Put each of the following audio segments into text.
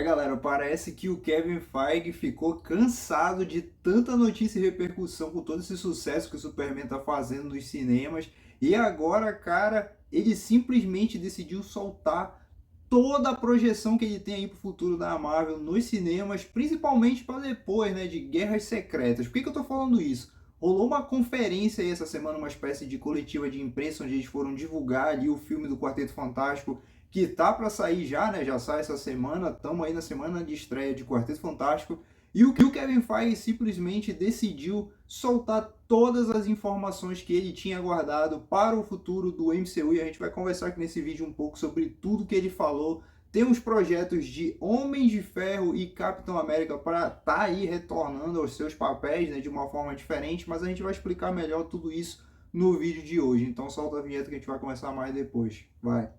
Galera, parece que o Kevin Feige ficou cansado de tanta notícia e repercussão com todo esse sucesso que o Superman tá fazendo nos cinemas. E agora, cara, ele simplesmente decidiu soltar toda a projeção que ele tem aí pro futuro da Marvel nos cinemas, principalmente para depois, né, de Guerras Secretas. Por que eu tô falando isso? Rolou uma conferência aí essa semana, uma espécie de coletiva de imprensa, onde eles foram divulgar ali o filme do Quarteto Fantástico, que tá para sair já, né? Já sai essa semana, estamos aí na semana de estreia de Quarteto Fantástico. E o Kevin Feige simplesmente decidiu soltar todas as informações que ele tinha guardado para o futuro do MCU, e a gente vai conversar aqui nesse vídeo um pouco sobre tudo que ele falou. Tem uns projetos de Homem de Ferro e Capitão América para estar aí retornando aos seus papéis, né, de uma forma diferente, mas a gente vai explicar melhor tudo isso no vídeo de hoje. Então solta a vinheta que a gente vai começar mais depois. Vai!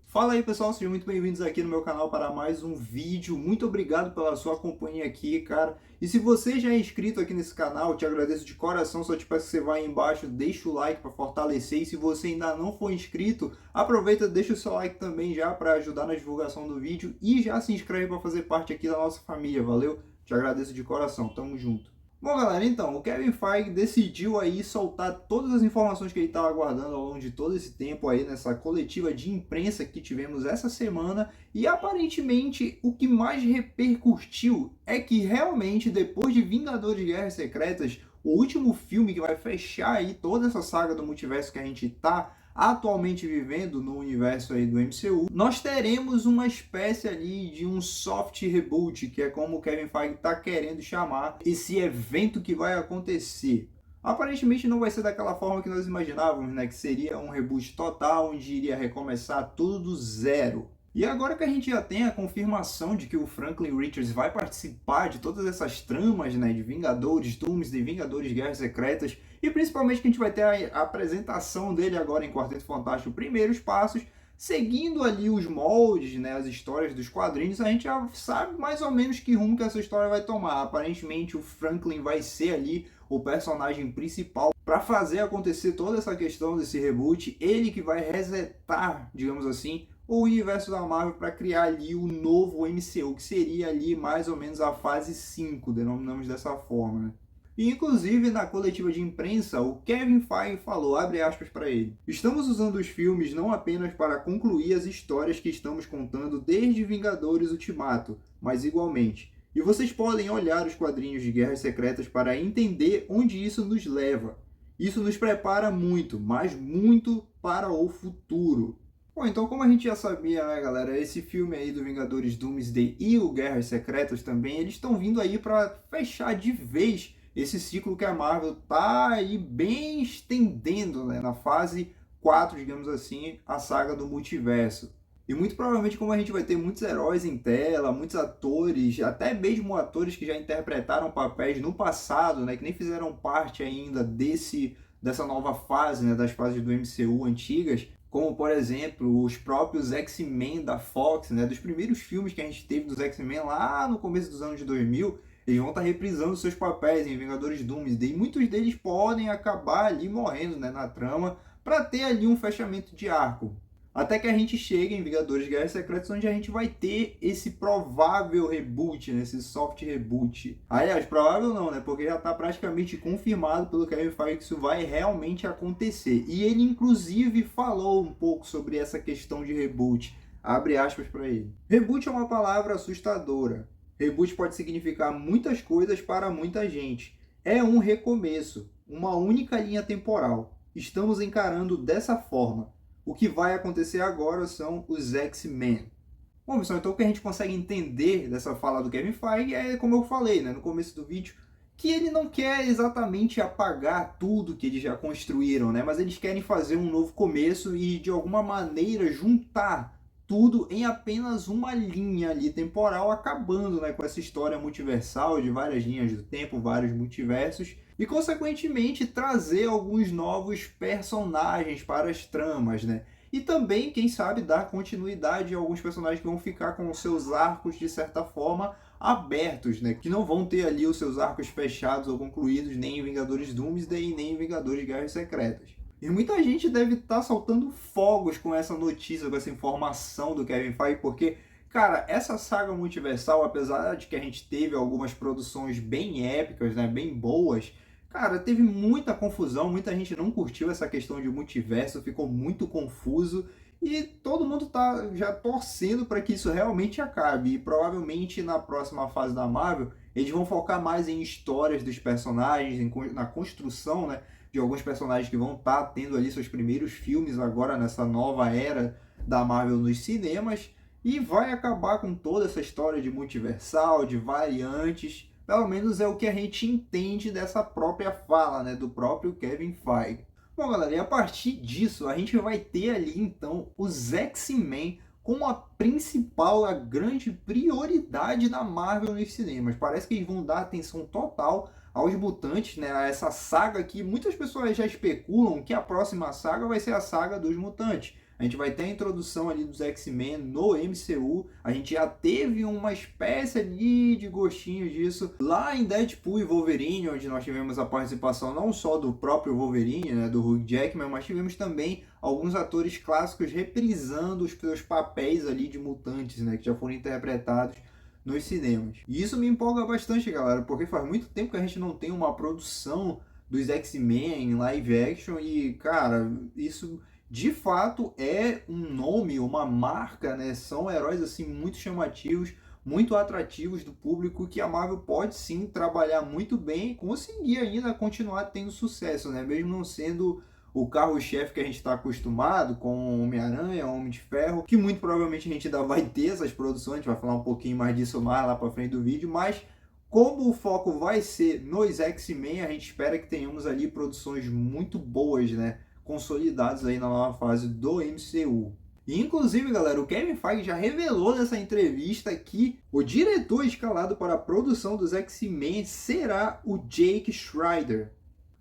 Fala aí pessoal, sejam muito bem-vindos aqui no meu canal para mais um vídeo. Muito obrigado pela sua companhia aqui, cara. E se você já é inscrito aqui nesse canal, eu te agradeço de coração. Só te peço que você vá aí embaixo, deixa o like para fortalecer. E se você ainda não for inscrito, aproveita, deixa o seu like também já para ajudar na divulgação do vídeo. E já se inscreve para fazer parte aqui da nossa família, valeu? Te agradeço de coração, tamo junto. Bom, galera, então, o Kevin Feige decidiu aí soltar todas as informações que ele estava aguardando ao longo de todo esse tempo aí nessa coletiva de imprensa que tivemos essa semana, e aparentemente o que mais repercutiu é que realmente depois de Vingadores Guerras Secretas, o último filme que vai fechar aí toda essa saga do multiverso que a gente tá atualmente vivendo no universo aí do MCU, nós teremos uma espécie ali de um soft reboot, que é como o Kevin Feige está querendo chamar esse evento que vai acontecer. Aparentemente não vai ser daquela forma que nós imaginávamos, né? Que seria um reboot total, onde iria recomeçar tudo do zero. E agora que a gente já tem a confirmação de que o Franklin Richards vai participar de todas essas tramas, né, de Vingadores, Doomsday, Vingadores Guerras Secretas, e principalmente que a gente vai ter a apresentação dele agora em Quarteto Fantástico, primeiros passos, seguindo ali os moldes, né, as histórias dos quadrinhos, a gente já sabe mais ou menos que rumo que essa história vai tomar. Aparentemente o Franklin vai ser ali o personagem principal para fazer acontecer toda essa questão desse reboot, ele que vai resetar, digamos assim, o universo da Marvel para criar ali o novo MCU, que seria ali mais ou menos a fase 5, denominamos dessa forma, né? E inclusive na coletiva de imprensa, o Kevin Feige falou, abre aspas para ele: "Estamos usando os filmes não apenas para concluir as histórias que estamos contando desde Vingadores Ultimato, mas igualmente. E vocês podem olhar os quadrinhos de Guerras Secretas para entender onde isso nos leva. Isso nos prepara muito, mas muito para o futuro." Bom, então como a gente já sabia, né, galera, esse filme aí do Vingadores Doomsday e o Guerras Secretas também, eles estão vindo aí para fechar de vez esse ciclo que a Marvel tá aí bem estendendo, né, na fase 4, digamos assim, a saga do multiverso. E muito provavelmente, como a gente vai ter muitos heróis em tela, muitos atores, até mesmo atores que já interpretaram papéis no passado, né, que nem fizeram parte ainda dessa nova fase, né, das fases do MCU antigas, como por exemplo os próprios X-Men da Fox, né, dos primeiros filmes que a gente teve dos X-Men lá no começo dos anos 2000, eles vão estar reprisando seus papéis em Vingadores Doomsday, e muitos deles podem acabar ali morrendo, né, na trama, para ter ali um fechamento de arco. Até que a gente chegue em Vingadores Guerras Secretas, onde a gente vai ter esse provável reboot, né? Esse soft reboot. Aliás, provável não, né? Porque já está praticamente confirmado pelo Kevin Feige que isso vai realmente acontecer. E ele, inclusive, falou um pouco sobre essa questão de reboot. Abre aspas para ele. Reboot é uma palavra assustadora. Reboot pode significar muitas coisas para muita gente. É um recomeço, uma única linha temporal. Estamos encarando dessa forma. O que vai acontecer agora são os X-Men. Bom, pessoal, então o que a gente consegue entender dessa fala do Kevin Feige é, como eu falei, né, no começo do vídeo, que ele não quer exatamente apagar tudo que eles já construíram, né, mas eles querem fazer um novo começo e, de alguma maneira, juntar tudo em apenas uma linha ali temporal, acabando, né, com essa história multiversal de várias linhas do tempo, vários multiversos, e consequentemente trazer alguns novos personagens para as tramas, né? E também, quem sabe, dar continuidade a alguns personagens que vão ficar com seus arcos de certa forma, abertos, né? Que não vão ter ali os seus arcos fechados ou concluídos nem em Vingadores Doomsday nem em Vingadores Guerras Secretas. E muita gente deve estar soltando fogos com essa notícia, com essa informação do Kevin Feige, porque, cara, essa saga multiversal, apesar de que a gente teve algumas produções bem épicas, né, bem boas, cara, teve muita confusão, muita gente não curtiu essa questão de multiverso, ficou muito confuso e todo mundo tá já torcendo para que isso realmente acabe. E provavelmente na próxima fase da Marvel, eles vão focar mais em histórias dos personagens, na construção, né, de alguns personagens que vão estar tendo ali seus primeiros filmes agora nessa nova era da Marvel nos cinemas, e vai acabar com toda essa história de multiversal, de variantes. Pelo menos é o que a gente entende dessa própria fala, né, do próprio Kevin Feige. Bom, galera, e a partir disso a gente vai ter ali então os X-Men como a principal, a grande prioridade da Marvel nos cinemas. Parece que eles vão dar atenção total aos mutantes, né? A essa saga que muitas pessoas já especulam que a próxima saga vai ser a saga dos mutantes. A gente vai ter a introdução ali dos X-Men no MCU. A gente já teve uma espécie ali de gostinho disso lá em Deadpool e Wolverine, onde nós tivemos a participação não só do próprio Wolverine, né, do Hugh Jackman, mas tivemos também alguns atores clássicos reprisando os seus papéis ali de mutantes, né, que já foram interpretados nos cinemas. E isso me empolga bastante, galera, porque faz muito tempo que a gente não tem uma produção dos X-Men em live action e, cara, isso de fato é um nome, uma marca, né? São heróis assim muito chamativos, muito atrativos do público que a Marvel pode sim trabalhar muito bem e conseguir ainda continuar tendo sucesso, né? Mesmo não sendo o carro-chefe que a gente está acostumado com Homem-Aranha, Homem de Ferro, que muito provavelmente a gente ainda vai ter essas produções, a gente vai falar um pouquinho mais disso mais lá para frente do vídeo, mas como o foco vai ser nos X-Men, a gente espera que tenhamos ali produções muito boas, né, consolidadas aí na nova fase do MCU. E, inclusive, galera, o Kevin Feige já revelou nessa entrevista que o diretor escalado para a produção dos X-Men será o Jake Schreier,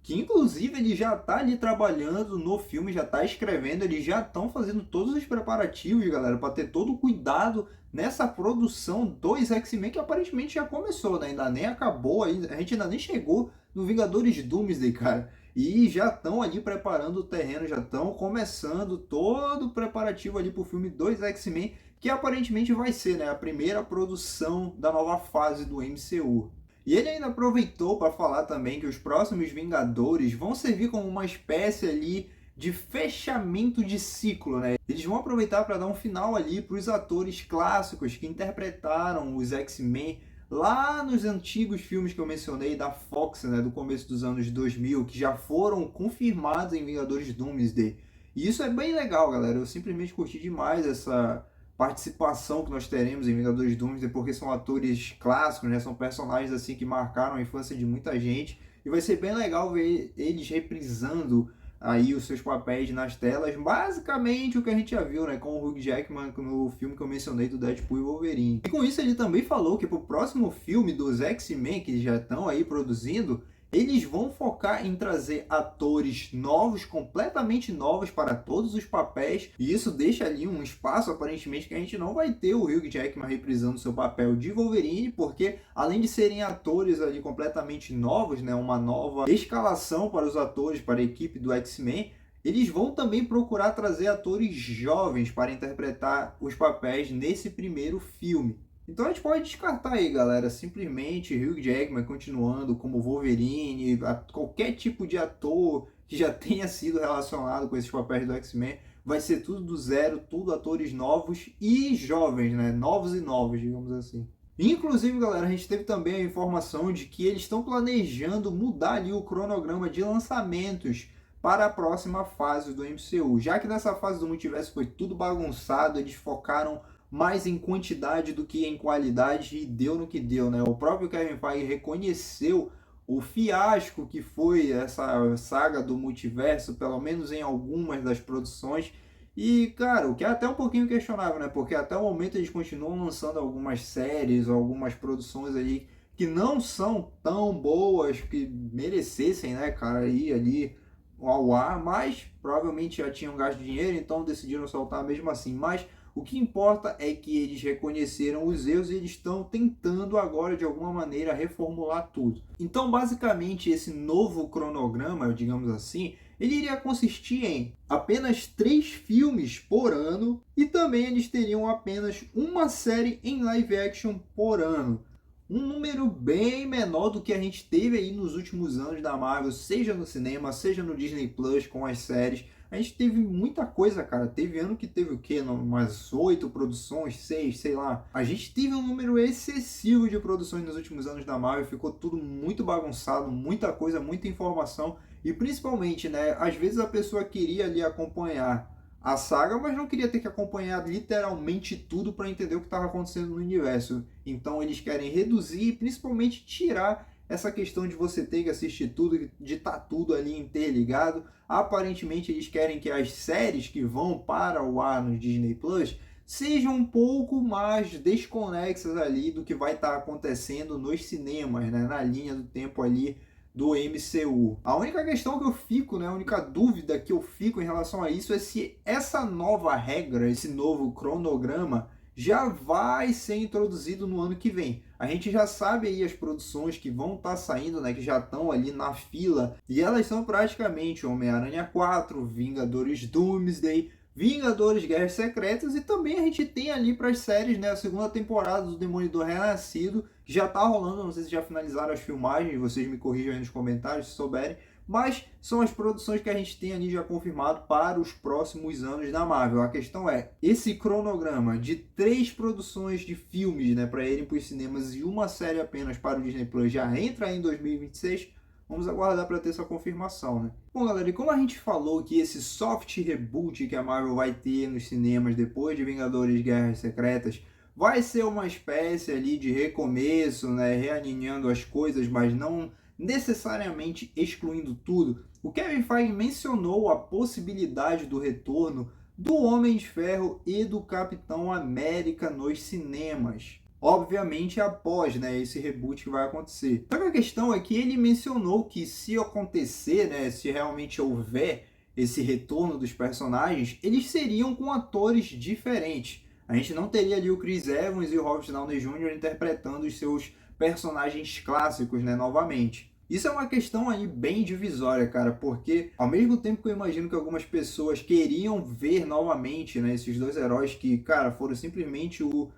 que inclusive ele já está ali trabalhando no filme, já está escrevendo, eles já estão fazendo todos os preparativos, galera, para ter todo o cuidado nessa produção dos X-Men, que aparentemente já começou, né? Ainda nem acabou, a gente ainda nem chegou no Vingadores Doomsday, cara. E já estão ali preparando o terreno, já estão começando todo o preparativo ali para o filme dos X-Men, que aparentemente vai ser, né, a primeira produção da nova fase do MCU. E ele ainda aproveitou para falar também que os próximos Vingadores vão servir como uma espécie ali de fechamento de ciclo, né? Eles vão aproveitar para dar um final ali para os atores clássicos que interpretaram os X-Men lá nos antigos filmes que eu mencionei da Fox, né, do começo dos anos 2000, que já foram confirmados em Vingadores Doomsday. E isso é bem legal, galera. Eu simplesmente curti demais essa participação que nós teremos em Vingadores Doomsday, porque são atores clássicos, né? São personagens assim que marcaram a infância de muita gente, e vai ser bem legal ver eles reprisando aí os seus papéis nas telas, basicamente o que a gente já viu, né, com o Hugh Jackman no filme que eu mencionei do Deadpool e Wolverine. E com isso ele também falou que pro próximo filme dos X-Men, que já estão aí produzindo, eles vão focar em trazer atores novos, completamente novos para todos os papéis, e isso deixa ali um espaço, aparentemente, que a gente não vai ter o Hugh Jackman reprisando seu papel de Wolverine, porque além de serem atores ali completamente novos, né, uma nova escalação para os atores, para a equipe do X-Men, eles vão também procurar trazer atores jovens para interpretar os papéis nesse primeiro filme. Então a gente pode descartar aí, galera, simplesmente Hugh Jackman continuando como Wolverine, qualquer tipo de ator que já tenha sido relacionado com esses papéis do X-Men, vai ser tudo do zero, tudo atores novos e jovens, né? Novos e novos, digamos assim. Inclusive, galera, a gente teve também a informação de que eles estão planejando mudar ali o cronograma de lançamentos para a próxima fase do MCU. Já que nessa fase do multiverso foi tudo bagunçado, eles focaram mais em quantidade do que em qualidade e deu no que deu, né? O próprio Kevin Feige reconheceu o fiasco que foi essa saga do multiverso, pelo menos em algumas das produções. E, cara, o que é até um pouquinho questionável, né? Porque até o momento eles continuam lançando algumas séries, algumas produções ali que não são tão boas, que merecessem, né, cara, ir ali ao ar, mas provavelmente já tinham gasto dinheiro, então decidiram soltar mesmo assim. Mas O que importa é que eles reconheceram os erros e eles estão tentando agora, de alguma maneira, reformular tudo. Então, basicamente, esse novo cronograma, digamos assim, ele iria consistir em apenas 3 filmes por ano e também eles teriam apenas uma série em live action por ano. Um número bem menor do que a gente teve aí nos últimos anos da Marvel, seja no cinema, seja no Disney Plus com as séries. A gente teve muita coisa, cara. Teve ano que teve o quê? Umas 8 produções, 6, sei lá. A gente teve um número excessivo de produções nos últimos anos da Marvel. Ficou tudo muito bagunçado, muita coisa, muita informação. E principalmente, né? Às vezes a pessoa queria ali acompanhar a saga, mas não queria ter que acompanhar literalmente tudo para entender o que estava acontecendo no universo. Então eles querem reduzir e principalmente tirar essa questão de você ter que assistir tudo, de estar tudo ali interligado. Aparentemente eles querem que as séries que vão para o ar no Disney Plus sejam um pouco mais desconexas ali do que vai estar acontecendo nos cinemas, né? Na linha do tempo ali do MCU. A única questão que eu fico, né, a única dúvida que eu fico em relação a isso é se essa nova regra, esse novo cronograma já vai ser introduzido no ano que vem. A gente já sabe aí as produções que vão estar saindo, né, que já estão ali na fila, e elas são praticamente Homem-Aranha 4, Vingadores Doomsday, Vingadores Guerras Secretas, e também a gente tem ali para as séries, né, a segunda temporada do Demolidor Renascido, que já está rolando, não sei se já finalizaram as filmagens, vocês me corrijam aí nos comentários se souberem, mas são as produções que a gente tem ali já confirmado para os próximos anos da Marvel. A questão é, esse cronograma de 3 produções de filmes, né, para irem para os cinemas e uma série apenas para o Disney Plus já entra em 2026, vamos aguardar para ter essa confirmação, né? Bom, galera, e como a gente falou que esse soft reboot que a Marvel vai ter nos cinemas depois de Vingadores Guerras Secretas vai ser uma espécie ali de recomeço, né, realinhando as coisas, mas não necessariamente excluindo tudo, o Kevin Feige mencionou a possibilidade do retorno do Homem de Ferro e do Capitão América nos cinemas. Obviamente após, né, esse reboot que vai acontecer. Só que a questão é que ele mencionou que se acontecer, né, se realmente houver esse retorno dos personagens, eles seriam com atores diferentes. A gente não teria ali o Chris Evans e o Robert Downey Jr. interpretando os seus personagens clássicos, né, novamente. Isso é uma questão aí bem divisória, cara, porque ao mesmo tempo que eu imagino que algumas pessoas queriam ver novamente, né, esses dois heróis que, cara, foram simplesmente o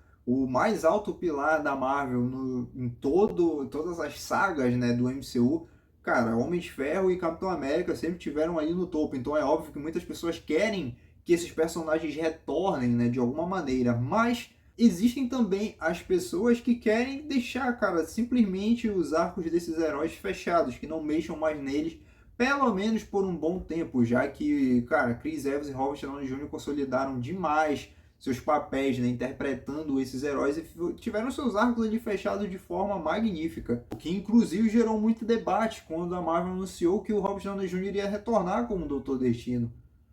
mais alto pilar da Marvel em todas as sagas, né, do MCU, cara, Homem de Ferro e Capitão América sempre tiveram ali no topo. Então é óbvio que muitas pessoas querem que esses personagens retornem, né, de alguma maneira, mas existem também as pessoas que querem deixar, cara, simplesmente os arcos desses heróis fechados, que não mexam mais neles, pelo menos por um bom tempo, já que, cara, Chris Evans e Robert Downey Jr. consolidaram demais seus papéis, né, interpretando esses heróis e tiveram seus arcos ali fechados de forma magnífica, o que inclusive gerou muito debate quando a Marvel anunciou que o Robert Downey Jr. iria retornar como Doutor Destino.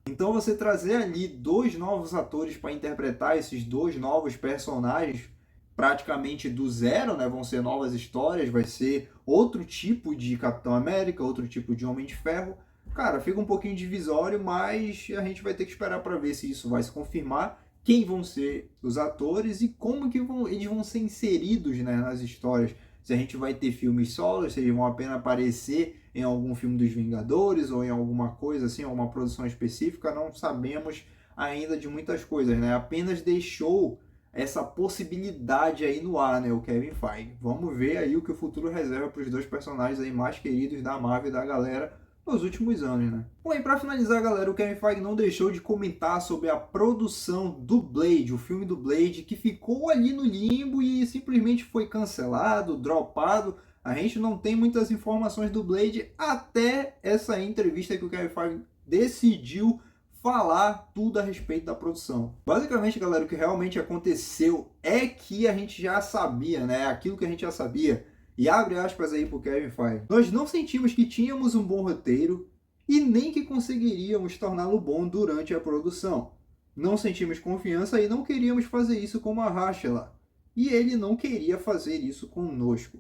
Então você trazer ali 2 novos atores para interpretar esses 2 novos personagens praticamente do zero, né? Vão ser novas histórias, vai ser outro tipo de Capitão América, outro tipo de Homem de Ferro. Cara, fica um pouquinho divisório, mas a gente vai ter que esperar para ver se isso vai se confirmar, quem vão ser os atores e como que eles vão ser inseridos, né, nas histórias. Se a gente vai ter filmes solos, se eles vão apenas aparecer em algum filme dos Vingadores ou em alguma coisa assim, alguma produção específica, não sabemos ainda de muitas coisas, né? Apenas deixou essa possibilidade aí no ar, né, o Kevin Feige. Vamos ver aí o que o futuro reserva para os 2 personagens aí mais queridos da Marvel e da galera nos últimos anos, né? Bom, e para finalizar, galera, o Kevin Feige não deixou de comentar sobre a produção do Blade, o filme do Blade, que ficou ali no limbo e simplesmente foi cancelado, dropado. A gente não tem muitas informações do Blade até essa entrevista que o Kevin Feige decidiu falar tudo a respeito da produção. Basicamente, galera, o que realmente aconteceu é que a gente já sabia, né? Aquilo que a gente já sabia. E abre aspas aí pro Kevin Feige. Nós não sentimos que tínhamos um bom roteiro e nem que conseguiríamos torná-lo bom durante a produção. Não sentimos confiança e não queríamos fazer isso com Mahershala. E ele não queria fazer isso conosco.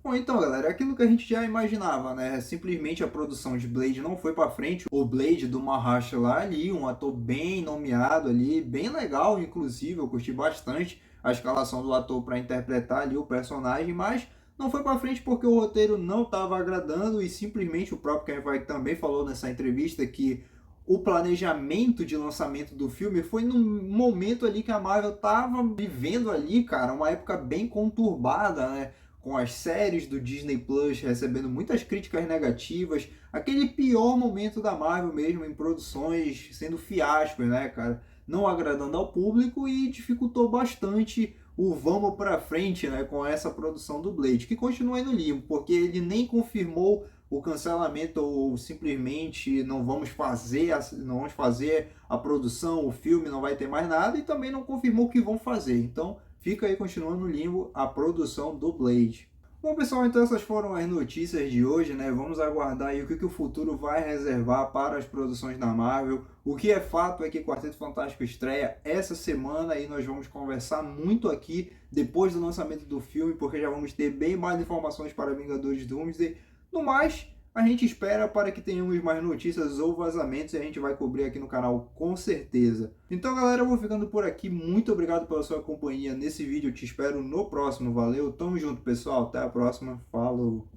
Bom, então, galera, é aquilo que a gente já imaginava, né? Simplesmente a produção de Blade não foi pra frente. O Blade do Mahershala Ali, um ator bem nomeado ali, bem legal, inclusive, eu curti bastante a escalação do ator para interpretar ali o personagem, mas não foi pra frente porque o roteiro não estava agradando e simplesmente o próprio Kevin Feige também falou nessa entrevista que o planejamento de lançamento do filme foi num momento ali que a Marvel estava vivendo ali, cara, uma época bem conturbada, né? Com as séries do Disney Plus recebendo muitas críticas negativas, aquele pior momento da Marvel mesmo em produções sendo fiascos, né, cara? Não agradando ao público e dificultou bastante o vamos pra frente, né, com essa produção do Blade, que continua aí no limbo, porque ele nem confirmou o cancelamento ou simplesmente não vamos fazer a produção, o filme não vai ter mais nada e também não confirmou o que vão fazer. Então fica aí continuando no limbo a produção do Blade. Bom, pessoal, então essas foram as notícias de hoje, né? Vamos aguardar aí o que o futuro vai reservar para as produções da Marvel. O que é fato é que Quarteto Fantástico estreia essa semana e nós vamos conversar muito aqui depois do lançamento do filme, porque já vamos ter bem mais informações para Vingadores Doomsday. No mais, a gente espera para que tenhamos mais notícias ou vazamentos e a gente vai cobrir aqui no canal com certeza. Então, galera, eu vou ficando por aqui. Muito obrigado pela sua companhia nesse vídeo. Eu te espero no próximo. Valeu, tamo junto, pessoal. Até a próxima. Falou!